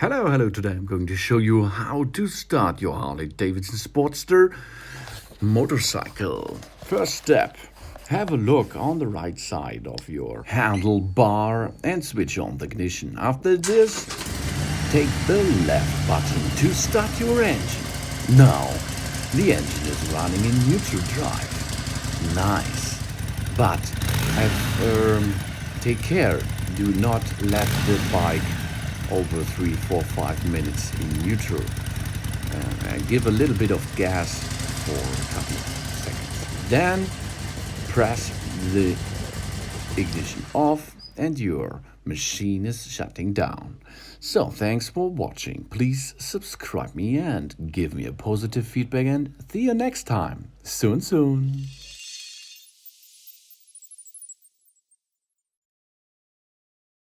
Hello, today I'm going to show you how to start your Harley-Davidson Sportster motorcycle. First step, have a look on the right side of your handlebar and switch on the ignition. After this, take the left button to start your engine. Now, the engine is running in neutral drive. Nice. But take care, do not let the bike over 3, 4, 5 minutes in neutral. Give a little bit of gas for a couple of seconds. Then press the ignition off and your machine is shutting down. So thanks for watching. Please subscribe me and give me a positive feedback, and see you next time. Soon.